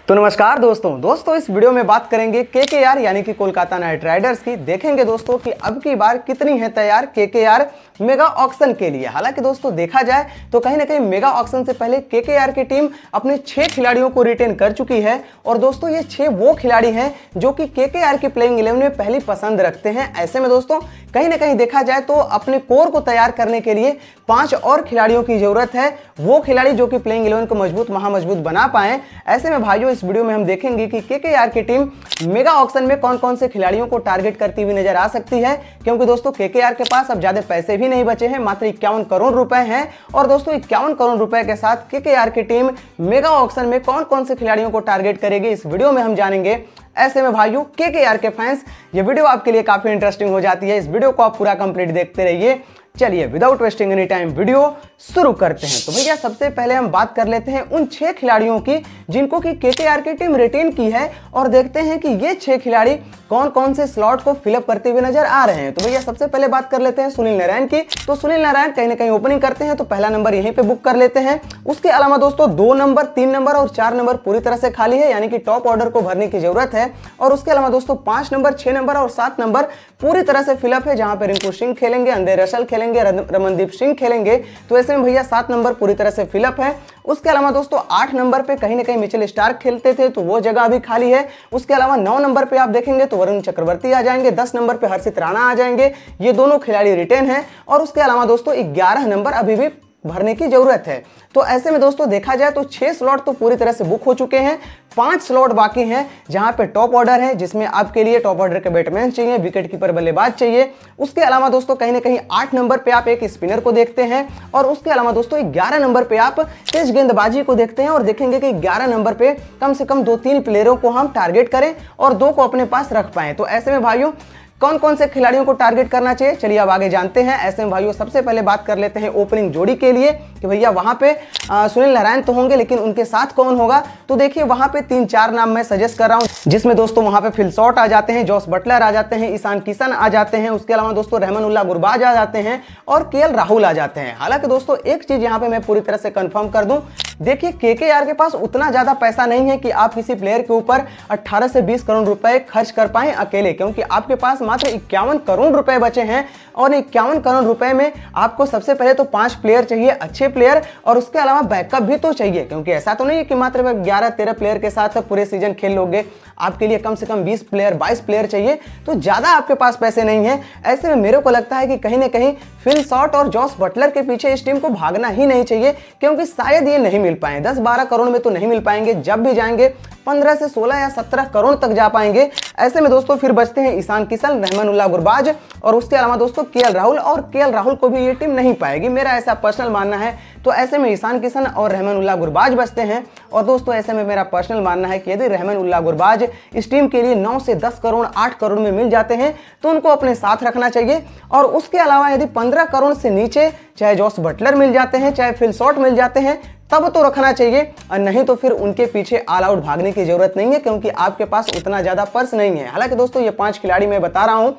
तो नमस्कार दोस्तों इस वीडियो में बात करेंगे केकेआर यानी कि कोलकाता नाइट राइडर्स की। देखेंगे दोस्तों कि अब की बार कितनी है तैयार केकेआर मेगा ऑक्शन के लिए। हालांकि दोस्तों देखा जाए तो कहीं ना कहीं मेगा ऑक्शन से पहले केकेआर की टीम अपने 6 खिलाड़ियों को रिटेन कर चुकी है। और दोस्तों ये 6 वो खिलाड़ी हैं जो कि केकेआर की प्लेइंग 11 में पहली पसंद रखते हैं। ऐसे में दोस्तों कहीं ना कहीं देखा जाए तो अपने कोर को तैयार करने के लिए 5 और खिलाड़ियों की जरूरत है, वो खिलाड़ी जो कि प्लेइंग 11 को मजबूत महामजबूत बना पाए। ऐसे में भाइयों इस वीडियो में हम देखेंगे कि केकेआर की टीम मेगा ऑक्शन में कौन कौन से खिलाड़ियों को टारगेट करती हुई नजर आ सकती है, क्योंकि दोस्तों केकेआर के पास अब ज्यादा पैसे भी नहीं बचे हैं, मात्र 51 करोड़ रुपए हैं। और दोस्तों 51 करोड़ रुपए के साथ केकेआर की टीम मेगा ऑक्शन में कौन कौन से खिलाड़ियों को टारगेट करेगी, इस वीडियो में हम जानेंगे। ऐसे में भाइयों केकेआर के फैंस ये वीडियो आपके लिए काफी इंटरेस्टिंग हो जाती है, इस वीडियो को आप पूरा कंप्लीट देखते रहिए। चलिए without wasting any time video शुरू करते हैं। तो भैया सबसे पहले हम बात कर लेते हैं उन 6 खिलाड़ियों की जिनको कि केकेआर की टीम रिटेन की है, और देखते हैं कि ये 6 खिलाड़ी कौन कौन से स्लॉट को फिलअप करते हुए नजर आ रहे हैं। तो भैया सबसे पहले बात कर लेते हैं सुनील नारायण की। तो सुनील नारायण कहीं ना कहीं ओपनिंग करते हैं, तो पहला नंबर यहीं पे बुक कर लेते हैं। उसके अलावा दोस्तों 2 नंबर 3 नंबर और 4 नंबर पूरी तरह से खाली है, यानी कि टॉप ऑर्डर को भरने की जरूरत है। और उसके अलावा दोस्तों 5 नंबर 6 नंबर और 7 नंबर पूरी तरह से फिलअप है, जहां पे रिंकू सिंह खेलेंगे, अंदर रसल खेलेंगे, रमनदीप सिंह खेलेंगे। तो ऐसे में भैया 7 नंबर पूरी तरह से फिलअप है। उसके अलावा दोस्तों 8 नंबर पे कहीं ना कहीं मिचेल स्टार्क खेलते थे, तो वो जगह अभी खाली है। उसके अलावा 9 नंबर पे आप देखेंगे तो वरुण चक्रवर्ती आ जाएंगे, 10 नंबर पे हर्षित राणा आ जाएंगे, ये दोनों खिलाड़ी रिटेन हैं। और उसके अलावा दोस्तों 11 नंबर अभी भी भरने की जरूरत है। तो ऐसे में दोस्तों देखा जाए तो 6 स्लॉट तो पूरी तरह से बुक हो चुके हैं, 5 स्लॉट बाकी हैं जहां पे टॉप ऑर्डर है, जिसमें आपके लिए टॉप ऑर्डर के बैट्समैन चाहिए, विकेट कीपर बल्लेबाज चाहिए। उसके अलावा दोस्तों कहीं ना कहीं 8 नंबर पे आप एक स्पिनर को देखते हैं, और उसके अलावा दोस्तों 11 नंबर पे आप तेज गेंदबाजी को देखते हैं। और देखेंगे कि 11 नंबर पे कम से कम 2-3 प्लेयरों को हम टारगेट करें और 2 को अपने पास रख पाए। तो ऐसे में भाइयों कौन कौन से खिलाड़ियों को टारगेट करना चाहिए, चलिए अब आगे जानते हैं। ऐसे में भाइयों सबसे पहले बात कर लेते हैं ओपनिंग जोड़ी के लिए कि भैया वहां पे सुनील नारायण तो होंगे, लेकिन उनके साथ कौन होगा। तो देखिए वहां पे 3-4 नाम मैं सजेस्ट कर रहा हूं, जिसमें दोस्तों वहां पे फिल शॉट आ जाते हैं, जॉस बटलर आ जाते हैं, ईशान किशन आ जाते हैं, उसके अलावा दोस्तों रहमानुल्लाह गुरबाज आ जाते हैं और केएल राहुल आ जाते हैं। हालांकि दोस्तों एक चीज यहां पे मैं पूरी तरह से कंफर्म कर दूं, देखिए केकेआर के पास उतना ज्यादा पैसा नहीं है कि आप किसी प्लेयर के ऊपर 18 से 20 करोड़ रुपए खर्च कर पाए अकेले, क्योंकि आपके पास मात्र 51 करोड़ रुपए बचे हैं। और 51 करोड़ रुपए में आपको सबसे पहले तो 5 प्लेयर चाहिए, अच्छे प्लेयर, और उसके अलावा बैकअप भी तो चाहिए, क्योंकि ऐसा तो नहीं है कि मात्र 11-13 प्लेयर के साथ पूरे सीजन खेल लोगे। आपके लिए कम से कम 20 प्लेयर 22 प्लेयर चाहिए, तो ज्यादा आपके पास पैसे नहीं है। ऐसे में मेरे को लगता है कि कहीं ना कहीं फिल शॉट और जॉस बटलर के पीछे इस टीम को भागना ही नहीं चाहिए, क्योंकि शायद ये नहीं मिल पाए, 10-12 करोड़ में तो नहीं मिल पाएंगे, जब भी जाएंगे 15 से 16 या 17 करोड़ तक जा पाएंगे। ऐसे में दोस्तों फिर बचते हैं ईशान किशन, रहमानुल्लाह गुरबाज, और उसके अलावा दोस्तों केएल राहुल, और केएल राहुल को भी ये टीम नहीं पाएगी, मेरा ऐसा पर्सनल मानना है। तो ऐसे में ईशान किशन और रहमानुल्लाह गुरबाज बचते हैं। और दोस्तों ऐसे में मेरा पर्सनल मानना है कि यदि रहमानुल्लाह गुरबाज इस टीम के लिए 9 से 10 करोड़ 8 करोड़ में मिल जाते हैं तो उनको अपने साथ रखना चाहिए। और उसके अलावा यदि 15 करोड़ से नीचे चाहे जॉस बटलर मिल जाते हैं, चाहे फिल शॉट मिल जाते हैं, तब तो रखना चाहिए, और नहीं तो फिर उनके पीछे ऑल आउट भागने की जरूरत नहीं है, क्योंकि आपके पास उतना ज्यादा पर्स नहीं है। हालांकि दोस्तों ये 5 खिलाड़ी मैं बता रहा हूं,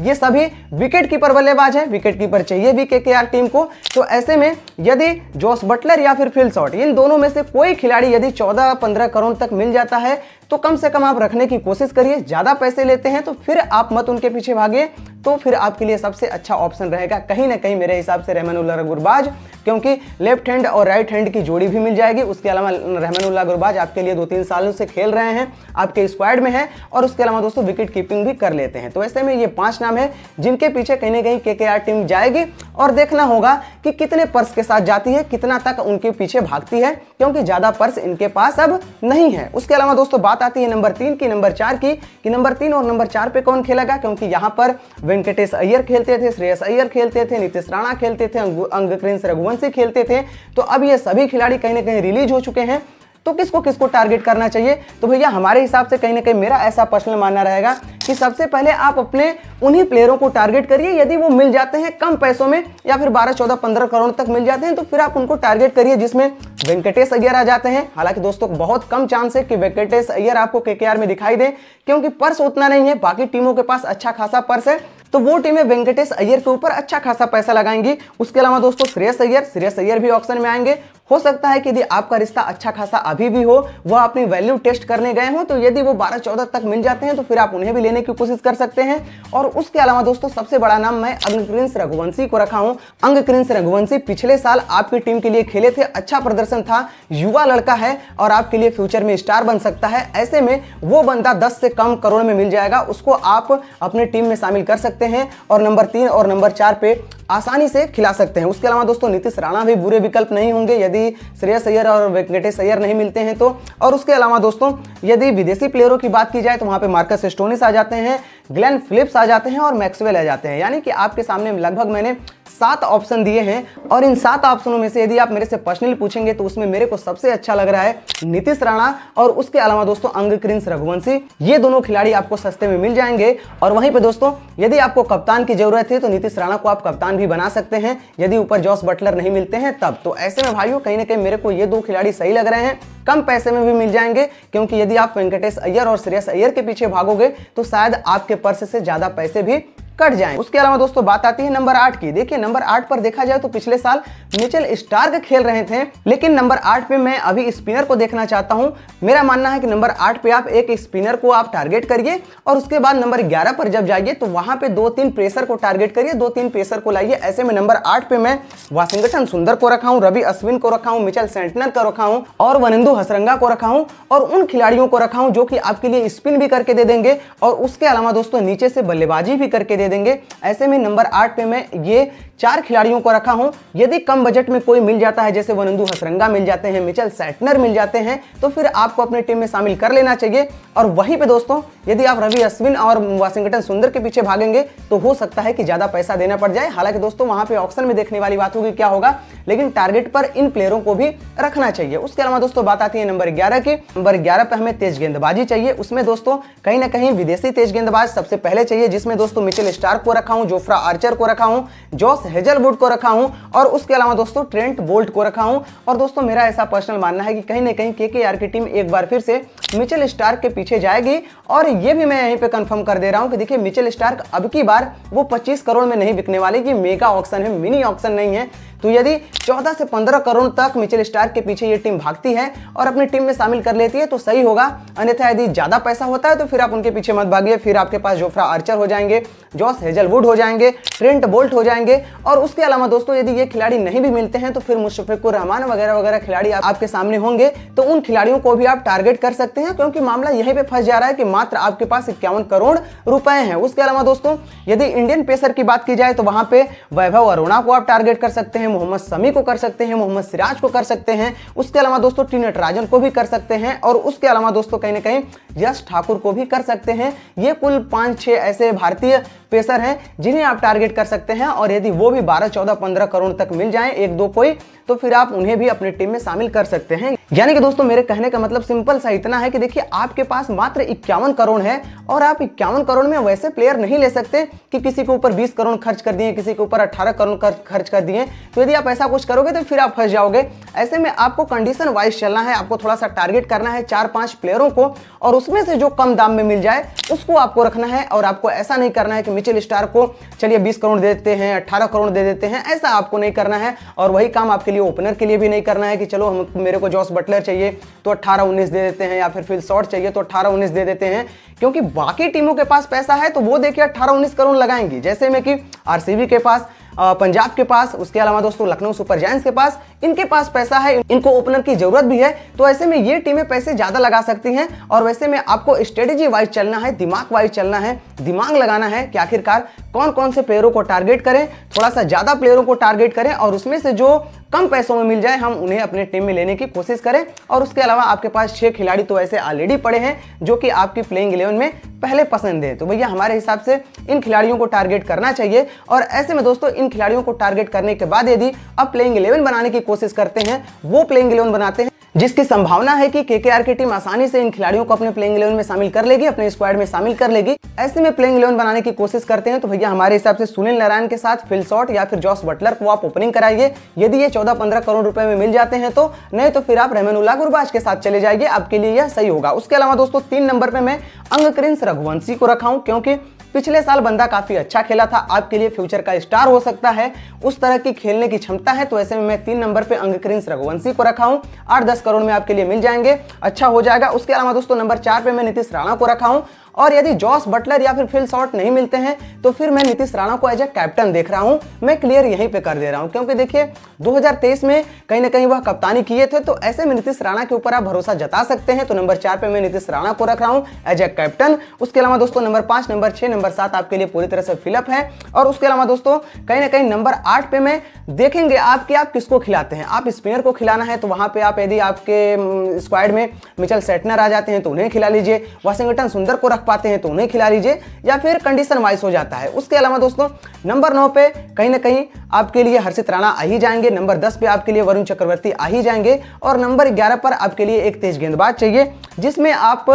ये सभी विकेट कीपर बल्लेबाज है, विकेट कीपर चाहिए भी केकेआर टीम को। तो ऐसे में यदि जॉस बटलर या फिर फिल शॉट, इन दोनों में से कोई खिलाड़ी यदि 14-15 करोड़ तक मिल जाता है तो कम से कम आप रखने की कोशिश करिए। ज्यादा पैसे लेते हैं तो फिर आप मत उनके पीछे भागिए, तो फिर आपके लिए सबसे अच्छा ऑप्शन रहेगा कहीं ना कहीं मेरे हिसाब से रहमानुल्लाह गुरबाज, क्योंकि लेफ्ट हैंड और राइट हैंड की जोड़ी भी मिल जाएगी। उसके अलावा रहमानुल्लाह गुरबाज आपके लिए 2-3 सालों से खेल रहे हैं, आपके स्क्वाड में है, और उसके अलावा दोस्तों विकेट कीपिंग भी कर लेते हैं। तो ऐसे में ये 5 नाम है जिनके पीछे कहीं ना कहीं केकेआर टीम जाएगी, और देखना होगा कि कितने पर्स के साथ जाती है, कितना तक उनके पीछे भागती है, क्योंकि ज्यादा पर्स इनके पास अब नहीं है। उसके अलावा दोस्तों बात आती है नंबर 3 की, नंबर 4 की, कि नंबर 3 और नंबर 4 पे कौन खेलेगा, क्योंकि यहां पर वेंकटेश अय्यर खेलते थे, श्रेयस अय्यर खेलते थे, नीतीश राणा खेलते थे, अंगक्रिंस रघुवंशी खेलते थे। तो अब ये सभी खिलाड़ी कहीं ना कहीं रिलीज हो चुके हैं, तो किसको किसको टारगेट करना चाहिए। तो भैया हमारे हिसाब से कहीं ना कहीं मेरा ऐसा पर्सनल मानना रहेगा कि सबसे पहले आप अपने उन्हीं प्लेयरों को टारगेट करिए, यदि वो मिल जाते हैं कम पैसों में या फिर 12-14-15 करोड़ तक मिल जाते हैं तो फिर आप उनको टारगेट करिए, जिसमें वेंकटेश अय्यर आ जाते हैं। हालांकि दोस्तों बहुत कम चांस है कि वेंकटेश अय्यर आपको केकेआर में दिखाई दे, क्योंकि पर्स उतना नहीं है, बाकी टीमों के पास अच्छा खासा पर्स है, तो वो टीमें वेंकटेश अय्यर के ऊपर अच्छा खासा पैसा लगाएंगी। उसके अलावा दोस्तों श्रेयस अय्यर भी ऑक्शन में आएंगे। हो सकता है कि यदि आपका रिश्ता अच्छा खासा अभी भी हो, वह अपनी वैल्यू टेस्ट करने गए हो, तो यदि वो 12-14 तक मिल जाते हैं तो फिर आप उन्हें भी लेने की कोशिश कर सकते हैं। और उसके अलावा दोस्तों सबसे बड़ा नाम मैं अंगक्रिंस रघुवंशी को रखा हूं। अंगक्रिंस रघुवंशी पिछले साल आपकी टीम के लिए खेले थे, अच्छा प्रदर्शन था, युवा लड़का है और आपके लिए फ्यूचर में स्टार बन सकता है। ऐसे में वो बंदा 10 से कम करोड़ में मिल जाएगा, उसको आप अपने टीम में शामिल कर सकते हैं और नंबर 3 और नंबर 4 पे आसानी से खिला सकते हैं। उसके अलावा दोस्तों नीतीश राणा भी बुरे विकल्प नहीं होंगे यदि श्रेयस अय्यर और वेंकटेश अय्यर नहीं मिलते हैं तो। और उसके अलावा दोस्तों यदि विदेशी प्लेयरों की बात की जाए तो वहां पे मार्कस स्टोनिस आ जाते हैं, ग्लेन फिलिप्स आ जाते हैं और मैक्सवेल आ जाते हैं। यानी कि आपके सामने लगभग मैंने 7 ऑप्शन दिए हैं और इन 7 ऑप्शनों में से यदि आप मेरे से पर्सनली पूछेंगे तो उसमें मेरे को सबसे अच्छा लग रहा है नीतीश राणा और उसके अलावा दोस्तों अंगक्रिंस रघुवंशी। ये दोनों खिलाड़ी आपको सस्ते में मिल जाएंगे। और वहीं पे दोस्तों यदि आपको कप्तान की जरूरत है तो नीतीश राणा को आप कप्तान भी बना सकते हैं यदि ऊपर जॉस बटलर नहीं मिलते हैं तब। तो ऐसे में भाइयों कहीं ना कहीं मेरे को ये 2 खिलाड़ी सही लग रहे हैं, कम पैसे में भी मिल जाएंगे, क्योंकि यदि आप वेंकटेश अय्यर और श्रेयस अय्यर के पीछे भागोगे तो शायद आपके पर्स से ज्यादा पैसे भी कट जाएं। उसके अलावा दोस्तों बात आती है नंबर 8 की। देखिए नंबर 8 पर देखा जाए तो पिछले साल मिचेल स्टार्क खेल रहे थे, लेकिन नंबर 8 पे मैं अभी स्पिनर को देखना चाहता हूं। मेरा मानना है कि नंबर 8 पे आप एक स्पिनर को आप टारगेट करिए और उसके बाद नंबर 11 पर जब जाइए तो वहां पे 2-3 प्रेशर को टारगेट करिए, 2-3 प्रेशर को लाइए। ऐसे में नंबर 8 पे मैं वाशिंगटन सुंदर को रखा हूं, रवि अश्विन को रखा हूं, मिचेल सेंटनर को रखा हूं और वनिंदु हसरंगा को रखा हूं और उन खिलाड़ियों को रखा हूं जो कि आपके लिए स्पिन भी करके दे देंगे और उसके अलावा दोस्तों नीचे से बल्लेबाजी भी करके दे देंगे। ऐसे में नंबर 8 पे मैं ये 4 खिलाड़ियों को रखा हूं। यदि कम बजट में कोई मिल जाता है, जैसे वनिंदु हसरंगा मिल जाते हैं, मिचेल सेंटनर मिल जाते हैं, तो फिर आपको अपने टीम में शामिल कर लेना चाहिए। और वहीं पे दोस्तों यदि आप रवि अश्विन और वाशिंगटन सुंदर के पीछे भागेंगे तो हो सकता है कि ज्यादा पैसा देना पड़ जाए। हालांकि दोस्तों वहां पे ऑक्शन में देखने वाली बात होगी क्या होगा, लेकिन टारगेट पर इन प्लेयरों को भी रखना चाहिए। उसके अलावा दोस्तों बात आती है नंबर 11 की। नंबर 11 पे हमें तेज गेंदबाजी चाहिए। उसमें दोस्तों कहीं ना कहीं विदेशी तेज गेंदबाज सबसे पहले चाहिए, जिसमें दोस्तों मिचेल स्टार्क को रखा हूं, जोफ्रा आर्चर को रखा हूं, जॉस हेजलवुड को रखा हूं और उसके अलावा दोस्तों ट्रेंट बोल्ट को रखा हूं। और दोस्तों मेरा ऐसा पर्सनल मानना है कि कहीं ना कहीं केकेआर की टीम एक बार फिर से मिचेल स्टार्क के पीछे जाएगी। और ये भी मैं यहीं पे कंफर्म कर दे रहा हूं कि देखिए मिचेल स्टार्क अब की बार वो 25 करोड़ में नहीं बिकने वाले। ये मेगा ऑक्शन है, मिनी ऑक्शन नहीं है। तो यदि 14 से 15 करोड़ तक मिचेल स्टार्क के पीछे ये टीम भागती है और अपनी टीम में शामिल कर लेती है तो सही होगा। अन्यथा यदि ज्यादा पैसा होता है तो फिर आप उनके पीछे मत भागिए। फिर आपके पास जोफ्रा आर्चर हो जाएंगे, जॉस हेजलवुड हो जाएंगे, ट्रेंट बोल्ट हो जाएंगे। और उसके अलावा दोस्तों यदि ये खिलाड़ी नहीं भी मिलते हैं तो फिर मुशफिकुर रहमान वगैरह वगैरह खिलाड़ी आपके सामने होंगे, तो उन खिलाड़ियों को भी आप टारगेट कर सकते हैं, क्योंकि मामला यहीं पे फंस जा रहा है कि मात्र आपके पास 51 करोड़ रुपए हैं। उसके अलावा दोस्तों यदि इंडियन पेसर की बात की जाए तो वहां पे वैभव अरोड़ा को आप टारगेट कर सकते हैं, मोहम्मद शमी को कर सकते हैं, मोहम्मद सिराज को कर सकते हैं। उसके अलावा दोस्तों टी नटराजन को भी कर सकते हैं और उसके अलावा दोस्तों कहीं ना कहीं यश ठाकुर को भी कर सकते हैं। ये कुल 5-6 ऐसे भारतीय पेसर हैं जिन्हें आप टारगेट कर सकते हैं। और यदि वो भी 12, 14, 15 करोड़ तक मिल जाएं, 1-2 कोई, तो फिर आप उन्हें भी अपनी टीम में शामिल कर सकते हैं। यानी कि दोस्तों मेरे कहने का मतलब सिंपल सा इतना है कि देखिए आपके पास मात्र 51 करोड़ है और आप 51 करोड़ में वैसे प्लेयर नहीं ले सकते कि किसी के ऊपर 20 करोड़ खर्च कर दिए, किसी के ऊपर 18 करोड़ खर्च कर दिए। तो यदि आप ऐसा कुछ करोगे तो फिर आप फंस जाओगे। ऐसे में आपको कंडीशन वाइज चलना है, आपको थोड़ा सा टारगेट करना है 4-5 प्लेयरों को और उसमें से जो कम दाम में मिल जाए उसको आपको रखना है। और आपको ऐसा नहीं करना है कि मिचेल स्टार्क को चलिए 20 करोड़ दे देते हैं, 18 करोड़ दे देते हैं, ऐसा आपको नहीं करना है। और वही काम आपके लिए ओपनर के लिए भी नहीं करना है कि चलो मेरे को जॉस बटलर चाहिए तो 18-19 दे देते हैं, या फिर फिल शॉर्ट चाहिए तो 18-19 दे देते हैं, क्योंकि बाकी टीमों के पास पैसा है तो वो देखिए 18-19 करोड़ लगाएंगी। जैसे में कि आरसीबी के पास, पंजाब के पास, उसके अलावा दोस्तों लखनऊ सुपर जायंट्स के पास, इनके पास पैसा है, इनको ओपनर की जरूरत भी है। तो ऐसे में ये टीमें पैसे ज्यादा लगा सकती हैं। और वैसे में आपको स्ट्रेटेजी वाइज चलना है, दिमाग वाइज चलना है, दिमाग लगाना है कि आखिरकार कौन कौन से प्लेयरों को टारगेट करें, थोड़ा सा ज्यादा प्लेयरों को टारगेट करें और उसमें से जो कम पैसों में मिल जाए हम उन्हें अपने टीम में लेने की कोशिश करें। और उसके अलावा आपके पास 6 खिलाड़ी तो ऐसे ऑलरेडी पड़े हैं जो कि आपकी प्लेइंग 11 में पहले पसंद है। तो भैया हमारे हिसाब से इन खिलाड़ियों को टारगेट करना चाहिए। और ऐसे में दोस्तों इन खिलाड़ियों को टारगेट करने के बाद यदि आप प्लेइंग 11 बनाने की कोशिश करते हैं, वो प्लेइंग 11 बनाते हैं जिसकी संभावना है कि केकेआर की टीम आसानी से इन खिलाड़ियों को अपने प्लेइंग 11 में शामिल कर लेगी, अपने स्क्वाड में शामिल कर लेगी। ऐसे में प्लेइंग 11 बनाने की कोशिश करते हैं तो भैया हमारे हिसाब से सुनील नारायण के साथ फिल शॉर्ट या फिर जॉस बटलर को आप ओपनिंग कराइए। यदि ये 14-15 करोड़ रुपए में मिल जाते हैं तो, नहीं तो फिर आप रहमानुल्लाह गुरबाज के साथ चले जाइए, आपके लिए यह सही होगा। उसके अलावा दोस्तों 3 नंबर पे मैं अंगक्रिंस रघुवंशी को रखा हूं, क्योंकि पिछले साल बंदा काफी अच्छा खेला था, आपके लिए फ्यूचर का स्टार हो सकता है, उस तरह की खेलने की क्षमता है। तो ऐसे में मैं 3 नंबर पे अंग्रिंस रघुवंशी को रखा हूँ, 8-10 करोड़ में आपके लिए मिल जाएंगे, अच्छा हो जाएगा। उसके अलावा दोस्तों नंबर 4 पे मैं नीतीश राणा को रखा हूँ, और यदि जॉस बटलर या फिर फिल शॉर्ट नहीं मिलते हैं तो फिर मैं नीतीश राणा को एज ए कैप्टन देख रहा हूं। मैं क्लियर यहीं पे कर दे रहा हूं, क्योंकि देखिए 2023 में कहीं ना कहीं वह कप्तानी किए थे, तो ऐसे में नीतीश राणा के ऊपर आप भरोसा जता सकते हैं। तो नंबर 4 पे मैं नीतीश राणा को रख रहा हूं एज ए कैप्टन। उसके अलावा दोस्तों नंबर 5, नंबर 6, नंबर 7 आपके लिए पूरी तरह से फिलअप है। और उसके अलावा दोस्तों कहीं ना कहीं नंबर 8 पे मैं देखेंगे आप किसको खिलाते हैं। आप स्पिनर को खिलाना है तो वहां पे आप यदि आपके स्क्वाड में मिचेल सेटनर आ जाते हैं तो उन्हें खिला लीजिए, वाशिंगटन सुंदर को रख पाते हैं तो उन्हें खिला लीजिए, या फिर कंडीशन वाइज हो जाता है। उसके अलावा दोस्तों नंबर 9 पे कहीं ना कहीं आपके लिए हर्षित राणा आ ही जाएंगे, नंबर 10 पे आपके लिए वरुण चक्रवर्ती आ ही जाएंगे, और नंबर 11 पर आपके लिए एक तेज गेंदबाज चाहिए जिसमें आप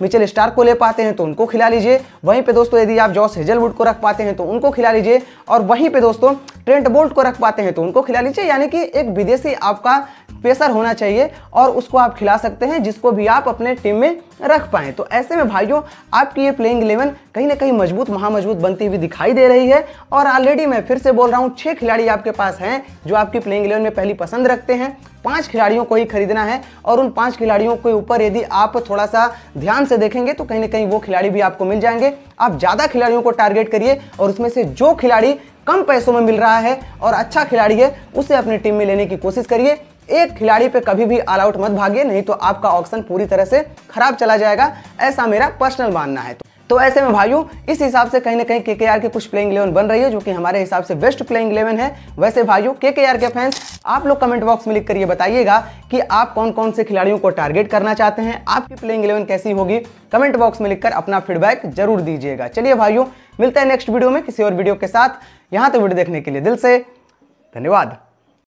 मिचेल स्टार्क को ले पाते हैं तो उनको खिला लीजिए। वहीं पे दोस्तों यदि आप जॉस हेजलवुड को रख पाते हैं तो उनको खिला लीजिए, और वहीं पे दोस्तों ट्रेंट बोल्ट को रख पाते हैं तो उनको खिला लीजिए। यानी कि एक विदेशी आपका पेसर होना चाहिए और उसको आप खिला सकते हैं जिसको भी आप अपने टीम में रख पाएं। तो ऐसे में भाइयों आपकी ये प्लेइंग 11 कहीं ना कहीं मजबूत महामजबूत बनती हुई दिखाई दे रही है। और ऑलरेडी मैं फिर से बोल रहा हूं 6 खिलाड़ी आपके पास हैं जो आपकी प्लेइंग 11 में पहली पसंद रखते हैं। 5 खिलाड़ियों को ही खरीदना है, और उन 5 खिलाड़ियों के ऊपर यदि आप थोड़ा सा ध्यान से देखेंगे तो कहीं ना कहीं वो खिलाड़ी भी आपको मिल जाएंगे। आप ज्यादा खिलाड़ियों को टारगेट करिए, और उसमें से जो खिलाड़ी कम पैसों में मिल रहा है और अच्छा खिलाड़ी है उसे अपनी टीम में लेने की कोशिश करिए। एक खिलाड़ी पे कभी भी ऑल आउट मत भागिए, नहीं तो आपका ऑक्शन पूरी तरह से खराब चला जाएगा, ऐसा मेरा पर्सनल मानना है। तो ऐसे में भाइयों इस हिसाब से कहीं ना कहीं केकेआर के कुछ प्लेइंग 11 बन रही है जो कि हमारे हिसाब से बेस्ट प्लेइंग 11 है। वैसे भाइयों केकेआर के फैंस आप लोग कमेंट बॉक्स में लिख कर ये बताइएगा कि आप कौन कौन से खिलाड़ियों को टारगेट करना चाहते हैं, आपकी प्लेइंग 11 कैसी होगी, कमेंट बॉक्स में लिखकर अपना फीडबैक जरूर दीजिएगा। चलिए भाइयों मिलते हैं नेक्स्ट वीडियो में किसी और वीडियो के साथ। यहाँ तक वीडियो देखने के लिए दिल से धन्यवाद।